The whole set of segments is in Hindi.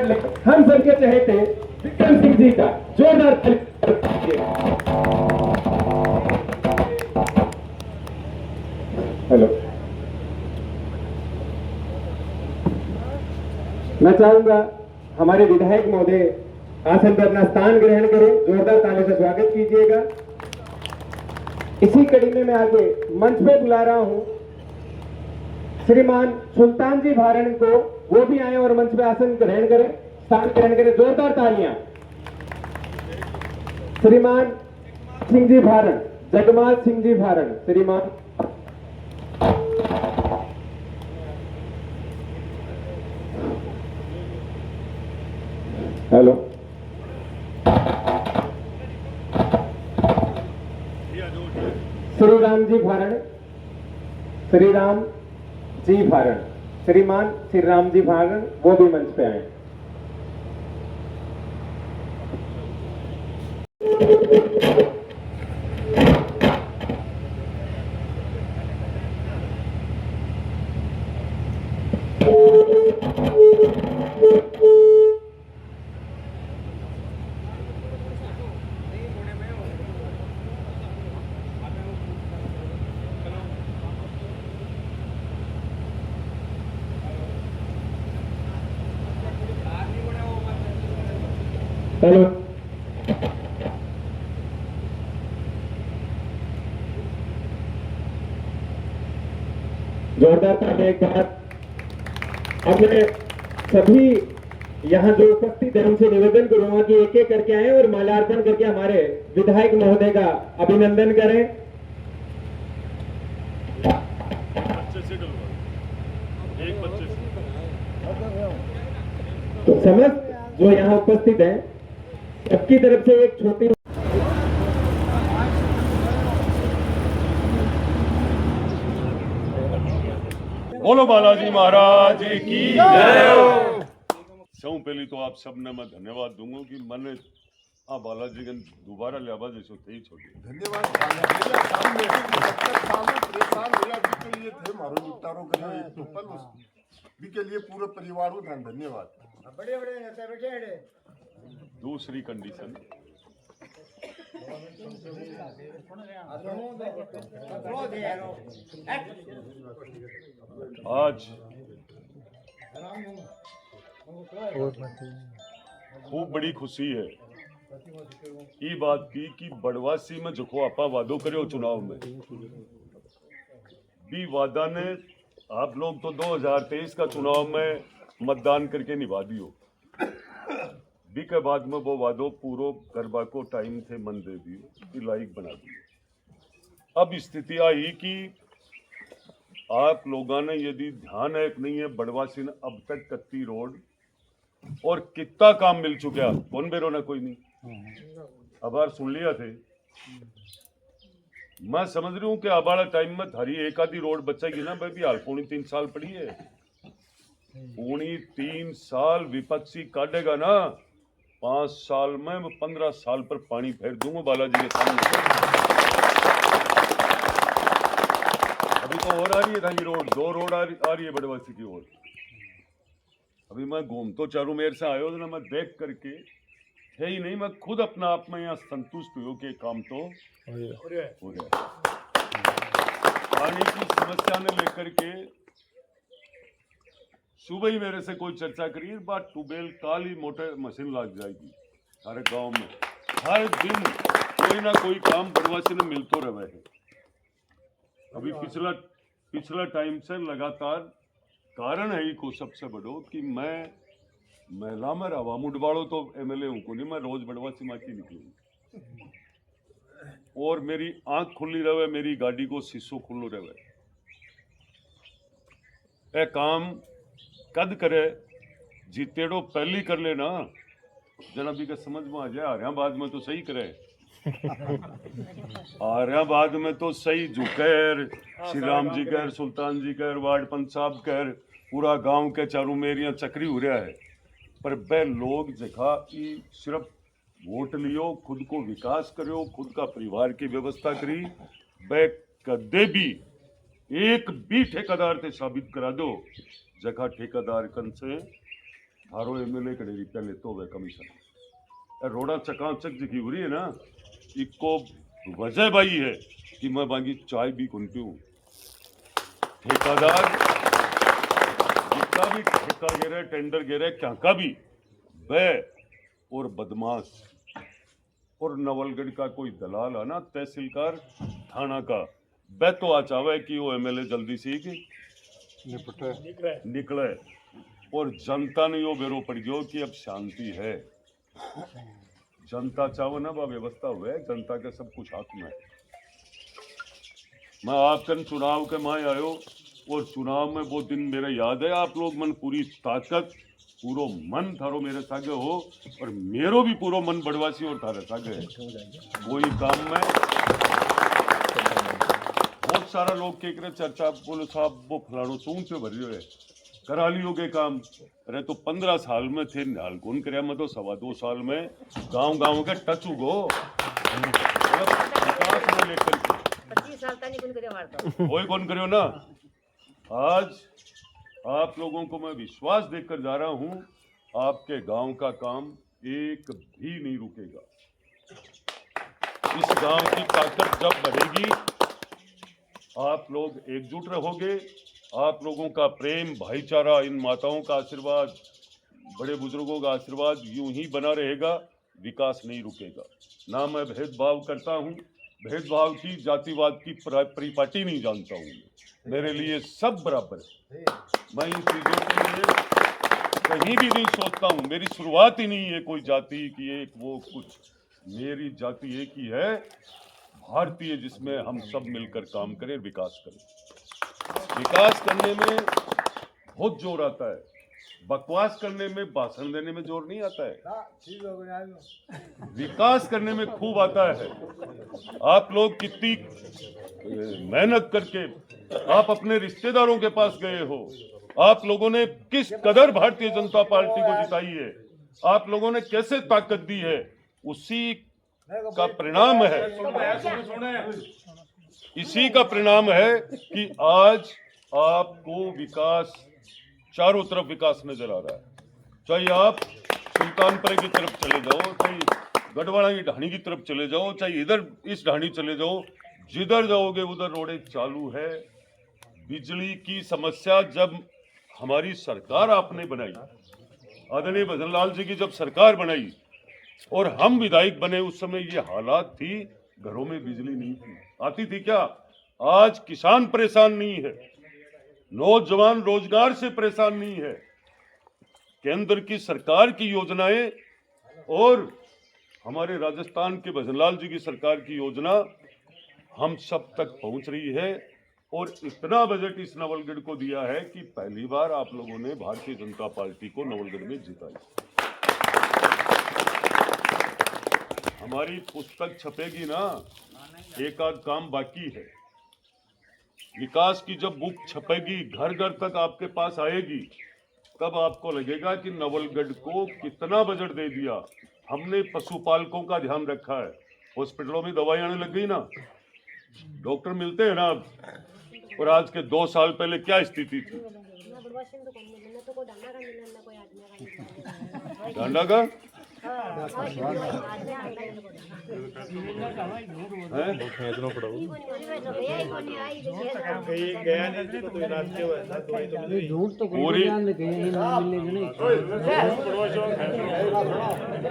हम सबके चहेते विक्रम सिंह जी का जोरदार ताली। हेलो, मैं चाहूंगा हमारे विधायक महोदय आसन पर अपना स्थान ग्रहण करें, जोरदार ताली से स्वागत कीजिएगा। इसी कड़ी में मैं आगे मंच पे बुला रहा हूं श्रीमान सुल्तान जी भारण को, वो भी आए और मंच पे आसन ग्रहण करें, स्थान ग्रहण करें। जोरदार तालियां। श्रीमान सिंह जी भारण, जगमाल सिंह जी भारण, श्रीमान। हेलो, श्री राम जी भारण, श्री राम जी भारण, श्रीमान श्री राम जी भारण, वो भी मंच पे आए। हेलो, जोरदार ताली एक बार। अब मैं सभी यहाँ जो उपस्थित है उनसे निवेदन करूंगा कि एक एक करके आए और माल्यार्पण करके हमारे विधायक महोदय का अभिनंदन करें। तो समस्त जो यहाँ उपस्थित है सबकी तरफ से एक छोटी। बोलो बालाजी महाराज की जय। सौ पहली तो आप सबने मैं धन्यवाद दूंगा कि मैंने बालाजी के दोबारा लियाबा जैसे थे ही छोड़ी। धन्यवाद के लिए पूरे परिवार को धन्यवाद। दूसरी कंडीशन, आज खूब बड़ी खुशी है ये बात की कि बड़वासी में जो आपा वादो करे चुनाव में भी वादा ने आप लोग तो 2023 का चुनाव में मतदान करके निभा दियो बी के बाद में वो वादो पूरो करवा को टाइम थे मन दे दियो, लाइक बना दियो। अब स्थिति आई कि आप लोगों ने यदि ध्यान है नहीं है बड़वासी ने अब तक कत्ती रोड और कितना काम मिल चुका कौन बेरो ना कोई नहीं अबार सुन लिया थे। मैं समझ रही हूँ कि अब वाला टाइम में थारी एक आधी रोड बचेगी ना भाई भी हाल पौनी 3 साल पड़ी है, पौनी 3 साल विपक्षी काटेगा ना 5 साल में मैं 15 साल पर पानी फेर दूंगा बालाजी के सामने। अभी तो और आ रही है थारी रोड, 2 रोड आ रही है बड़वासी की ओर। अभी मैं घूम तो चारू मेर से आयो ना, मैं देख करके है ही नहीं, मैं खुद अपना आप में यहाँ संतुष्ट हुई कि काम तो हो गया। पानी की समस्या ने लेकर के सुबह ही मेरे से कोई चर्चा करी बात ट्यूबवेल काली मोटर मशीन लग जाएगी हर गांव में, हर दिन कोई ना कोई काम बड़वासी में मिल तो रहे है। अभी पिछला टाइम से लगातार कारण है को सबसे बड़ो कि मैं महिला में रवा मुडवाड़ो तो एमएलए हूं को नहीं, मैं रोज बड़वासी माँ की निकलूँ और मेरी आंख खुली रहे, मेरी गाड़ी को शीशो खुलो रहे। ए काम कद करे जीतेड़ो पहली कर लेना जना भी का समझ में आ जाए। आर्याबाद में तो सही करे आर्याबाद में तो सही झुकेर श्री राम जी कहर, सुल्तान जी कहर, वार्ड पंच साहब कहर, पूरा गांव के चारों मेरियां चक्री हो रहा है। पर वह लोग जगह की सिर्फ वोट लियो, खुद को विकास करो, खुद का परिवार की व्यवस्था करी, वह कदे भी एक भी ठेकेदार से साबित करा दो जगह ठेकेदार कन से थारो एमएलए कड़े रुपया लेते हुए कमीशन रोड़ा चकाचक जगी हो रही है ना, इको वजह भाई है कि मैं बाकी चाय भी कौन पीऊं। ठेकेदार जितना भी ठेका गिरे टेंडर गिरे क्या का भी वे और बदमाश और नवलगढ़ का कोई दलाल है ना तहसीलदार थाना का वे तो आ चाहे कि वो एमएलए जल्दी से कि निकले और जनता ने यो बेरो पड़ गयो कि अब शांति है। जनता चाहो ना वह व्यवस्था हुए, जनता के सब कुछ हाथ में है। मैं आपकन चुनाव के माए आयो और चुनाव में वो दिन मेरे याद है, आप लोग मन पूरी ताकत पूरो मन थारो मेरे सागे हो और मेरो भी पूरो मन बड़वासी और थारे सागे है। वही काम में बहुत सारा लोग के करे चर्चा बोलो साहब वो फलानो तू पे भर है करा लियोगे काम। अरे तो 15 साल में थे हाल कौन कराया, मैं तो 2.25 साल में गांव के टच उगो विकास में लेकर के 25 साल तक कौन करे मारता वही कौन करियो ना। आज आप लोगों को मैं विश्वास देकर जा रहा हूं, आपके गांव का काम एक भी नहीं रुकेगा। इस गांव की ताकत जब बढ़ेगी, आप लोग एकजुट रहोगे, आप लोगों का प्रेम भाईचारा, इन माताओं का आशीर्वाद, बड़े बुजुर्गों का आशीर्वाद यूं ही बना रहेगा, विकास नहीं रुकेगा। ना मैं भेदभाव करता हूं, भेदभाव की जातिवाद की परिपाटी नहीं जानता हूं। मेरे लिए सब बराबर है। मैं इन चीजों के लिए कहीं भी नहीं सोचता हूं। मेरी शुरुआत ही नहीं है कोई जाति की एक वो कुछ। मेरी जाति एक ही है, भारतीय, जिसमें हम सब मिलकर काम करें, विकास करें। विकास करने में बहुत जोर आता है, बकवास करने में, भाषण देने में जोर नहीं आता है। विकास करने में खूब आता है। आप लोग कितनी मेहनत करके आप अपने रिश्तेदारों के पास गए हो, आप लोगों ने किस कदर भारतीय जनता पार्टी को जिताई है, आप लोगों ने कैसे ताकत दी है, उसी का परिणाम है, इसी का परिणाम है कि आज आपको विकास, चारों तरफ विकास नजर आ रहा है। चाहे आप सुल्तानपुर की तरफ चले जाओ, चाहे गढ़वाड़ा की ढाणी की तरफ चले जाओ, चाहे इधर इस ढाणी चले जाओ, जिधर जाओगे उधर रोडें चालू है। बिजली की समस्या जब हमारी सरकार आपने बनाई, आदरणीय भजनलाल जी की जब सरकार बनाई और हम विधायक बने, उस समय ये हालात थी, घरों में बिजली नहीं थी। आती थी क्या? आज किसान परेशान नहीं है, नौजवान रोजगार से परेशान नहीं है। केंद्र की सरकार की योजनाएं और हमारे राजस्थान के भजनलाल जी की सरकार की योजना हम सब तक पहुंच रही है। और इतना बजट इस नवलगढ़ को दिया है कि पहली बार आप लोगों ने भारतीय जनता पार्टी को नवलगढ़ में जिताई। हमारी पुस्तक छपेगी ना, एक आध काम बाकी है। विकास की जब बुक छपेगी, घर घर तक आपके पास आएगी, तब आपको लगेगा कि नवलगढ़ को कितना बजट दे दिया हमने। पशुपालकों का ध्यान रखा है, हॉस्पिटलों में दवाई आने लग गई ना, डॉक्टर मिलते हैं ना अब। और आज के 2 साल पहले क्या स्थिति थी? डांडा का पूरी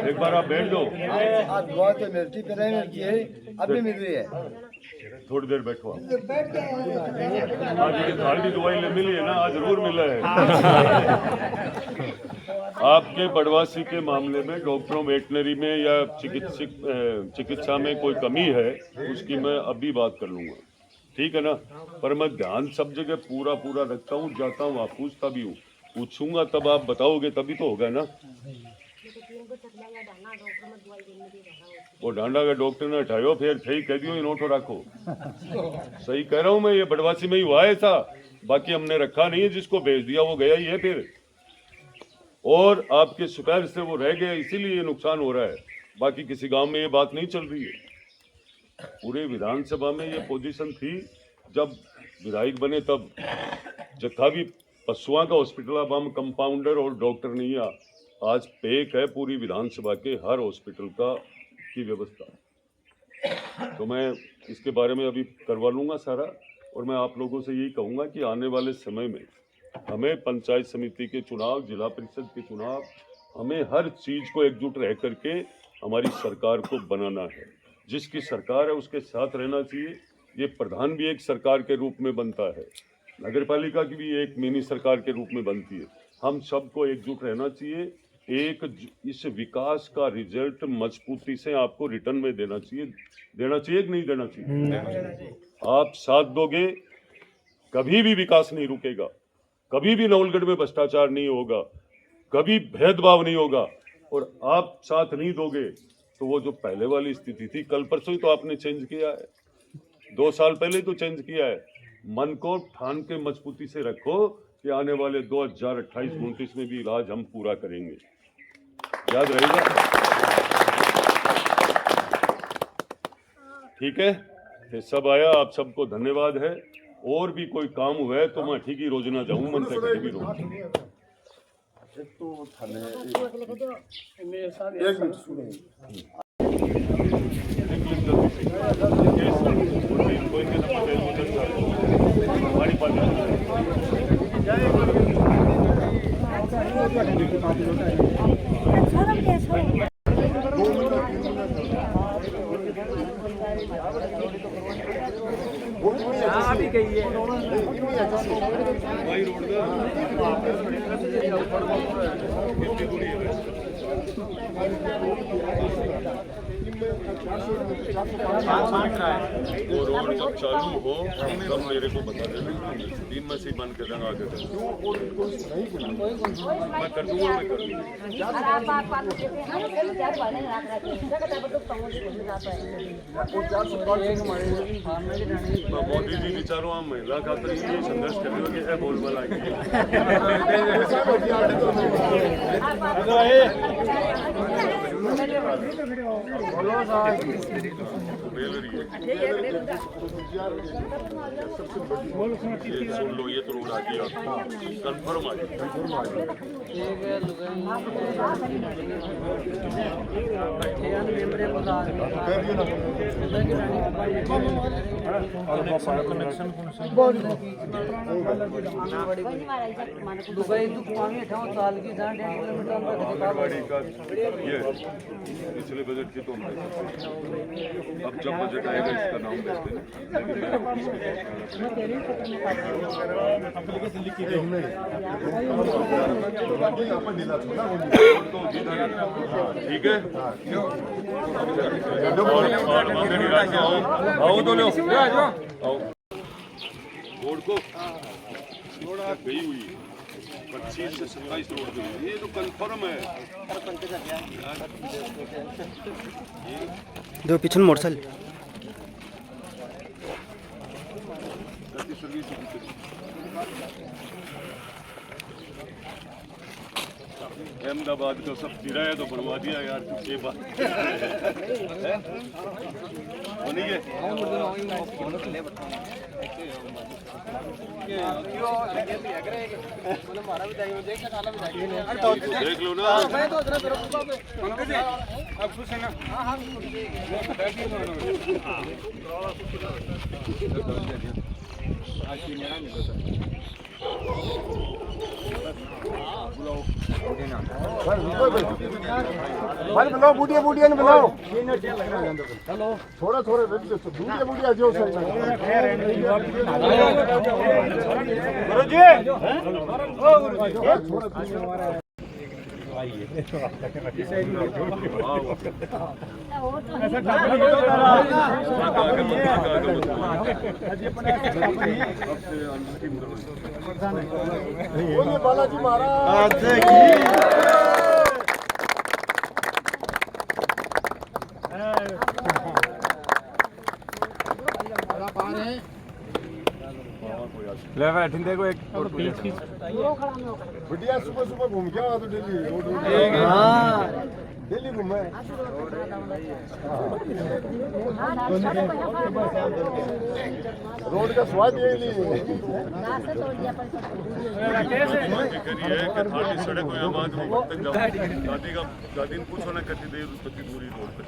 एक बार आप बैठ दो, आज दुआ तो मिलती मिलती है, अभी मिल रही है। थोड़ी देर बैठो। आज ये थाली दवाई मिली है ना, आज जरूर मिला है। आपके बड़वासी के मामले में डॉक्टरों, वेटनरी में या चिकित्सा में कोई कमी है, उसकी मैं अभी बात कर लूंगा, ठीक है ना। पर मैं ध्यान सब जगह पूरा रखता हूँ, जाता हूँ, आप पूछता भी हूँ, पूछूंगा तब आप बताओगे, तभी तो होगा ना। वो डांडा का डॉक्टर ने हटायो, फिर सही कह दियो, नोटो रखो। सही कह रहा हूँ मैं, ये बड़वासी में ही हुआ है था, बाकी हमने रखा नहीं है। जिसको भेज दिया वो गया ही है फिर, और आपके शिकायत से वो रह गया, इसीलिए ये नुकसान हो रहा है। बाकी किसी गांव में ये बात नहीं चल रही है। पूरे विधानसभा में ये पोजीशन थी, जब विधायक बने तब जत्था भी पशुओं का हॉस्पिटल अब हम कंपाउंडर और डॉक्टर नहीं है, आज पैक है पूरी विधानसभा के हर हॉस्पिटल की व्यवस्था। तो मैं इसके बारे में अभी करवा लूँगा सारा, और मैं आप लोगों से यही कहूँगा कि आने वाले समय में हमें पंचायत समिति के चुनाव, जिला परिषद के चुनाव, हमें हर चीज़ को एकजुट रह करके हमारी सरकार को बनाना है। जिसकी सरकार है उसके साथ रहना चाहिए। ये प्रधान भी एक सरकार के रूप में बनता है, नगर पालिका की भी एक मिनी सरकार के रूप में बनती है। हम सबको एकजुट रहना चाहिए। इस विकास का रिजल्ट मजबूती से आपको रिटर्न में देना चाहिए कि नहीं देना चाहिए? आप साथ दोगे, कभी भी विकास नहीं रुकेगा, कभी भी नवलगढ़ में भ्रष्टाचार नहीं होगा, कभी भेदभाव नहीं होगा। और आप साथ नहीं दोगे तो वो जो पहले वाली स्थिति थी, कल परसों ही तो आपने चेंज किया है, 2 साल पहले तो चेंज किया है। मन को ठान के मजबूती से रखो कि आने वाले 2028-29 में भी इलाज हम पूरा करेंगे, याद रहेगा। ठीक है, ये सब आया, आप सबको धन्यवाद है। और भी कोई काम हुआ है तो मैं ठीक ही रोजना जाऊँ मन से कहीं भी रोज। एक तो थाने एक मिनट सुनो। वो रोड जब चालू हो तब मेरे को बता देना, 3 में से बंद कर देना आगे तक। मैं कर दूंगा, मैं कर दूंगा। मोदी जी विचारो हम महिला खातर ही संघर्ष कर रहे हो, बोल बोला सुन लो, ये तो रोड आ गया, कंफर्म आ गया। ये पिछले बजट की तो अब जब बजट आएगा इसका नाम कहते हैं। ठीक है, आओ तो लो, आओ। रोड को गई हुई 25 से 27 रोड गई, ये तो कंफर्म है। दो पीछे मोटरसाइकिल अहमदाबाद को सब किराया तो बनवा दिया यार, ये बात बनी है। देख लो ना, भाई बनाओ, बूढ़िया बूढ़िया ने बनाओ, थोड़ा थोड़ा बूढ़िया बूढ़िया जो सही बालाजी महाराज ले बैठ देखो एक बढ़िया, सुबह सुबह घूम के आ तो डेली रोड। हाँ दिल्ली घूमे रोड का स्वाद यही नहीं सड़क हो आवाज दादी ने पूछो ना कति देर कति दूरी रोड पे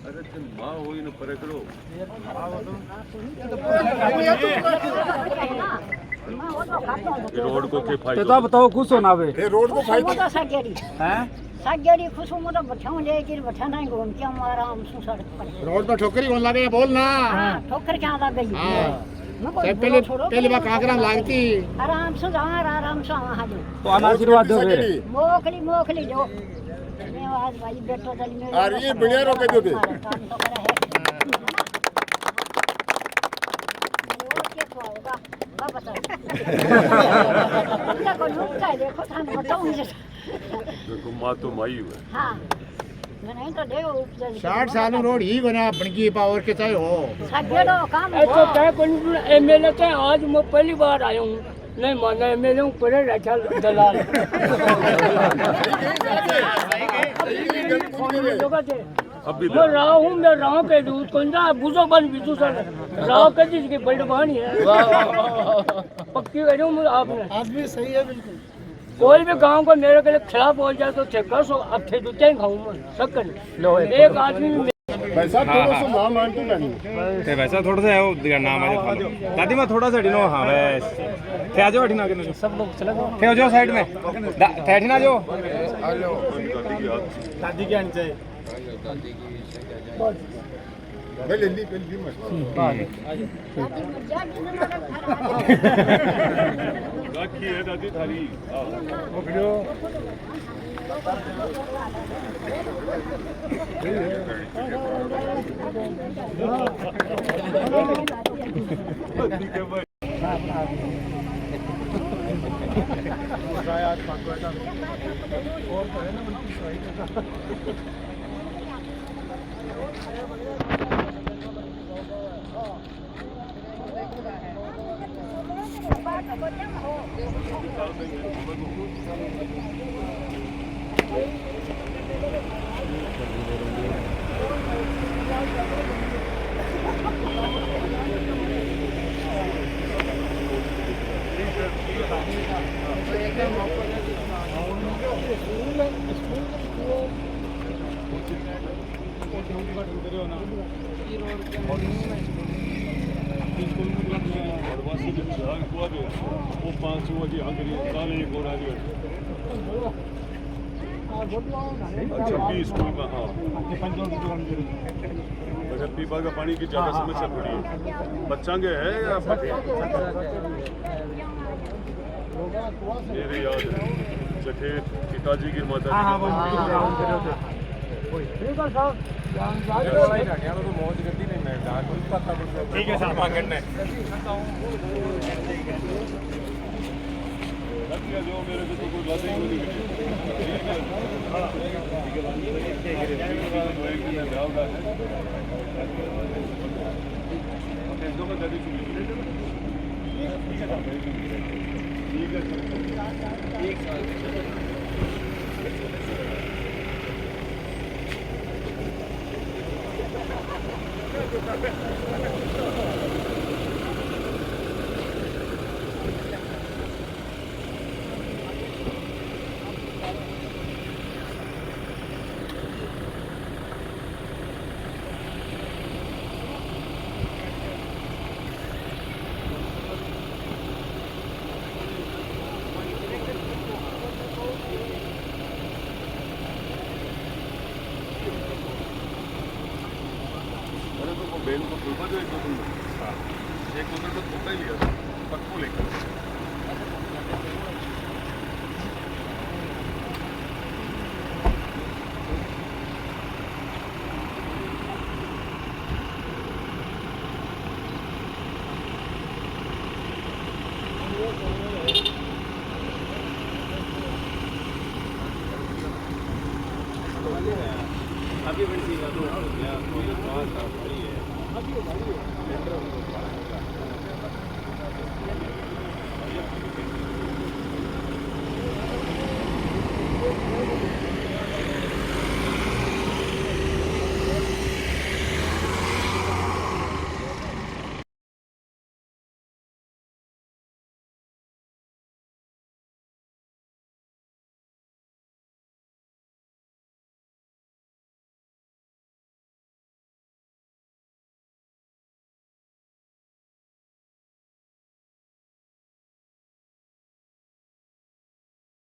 अरे तुम माँ हो ही न परेकड़ो रोड को के फायदा तो बताओ कुछ होना बे ये रोड को फायदा तो सागेरी हैं सागेरी खुशो मोटा बठाऊं लेके बठा नहीं घूम के हम आराम से सड़क पर रोड पर ठोकरी कौन लगे बोल ना हां ठोकर क्या लग गई पहले बार कांकरा लागती आराम से आराम से वहां जो तो हमारा आशीर्वाद दो बे मोखली जो मैं आज भाई बेटो चली में अरे ये बढ़िया रोके दो दे काम तो करे है क्या होगा बाबा बता को नुकता है देखो थाने बताऊं देखो माँ तो माई हुआ हां नहीं तो दे उपजल 60 साल रोड ही बना बनकी पावर के चाहे हो सागेरो काम ऐसा तय कोई एमएलए के आज मैं पहली बार आया हूँ नहीं माना एमएलए हूँ परे रखा दलाल अभी मैं रहा हूँ मैं राह के दूध कौन सा बुझो बन बिजू सर राह के जिसकी बल्डबानी है पक्की कह रही हूँ आपने आदमी सही है बिल्कुल कोई भी गांव को मेरे के लिए खिलाफ हो जाए तो ठेका सो अब थे दूते ही खाऊं मैं सकन एक आदमी पैसा थोड़ा सा नाम आंटी नहीं ते वैसा थोड़ा सा है वो नाम आ जाता दादी मैं थोड़ा सा डिनो हाँ बस थे आ जाओ हटिना के सब लोग चले जाओ थे हो जाओ साइड में थे हटिना जाओ दादी की आनी चाहिए भाई ले ली मत राखी है दादी थाली वो 500 वाली आखिरी साल एक और आ गया अच्छा 20 स्कूल में हाँ अच्छा पीपा का पानी की ज़्यादा समस्या थोड़ी है बच्चांगे है या मेरे याद है जठे पिताजी की माता ठीक है साहब आगे ने जो मेरे को तो कोई बात ही नहीं बेल को खुलवा दो एक दो तो छोटा ही लिया पक्कू लेकर अभी बड़ी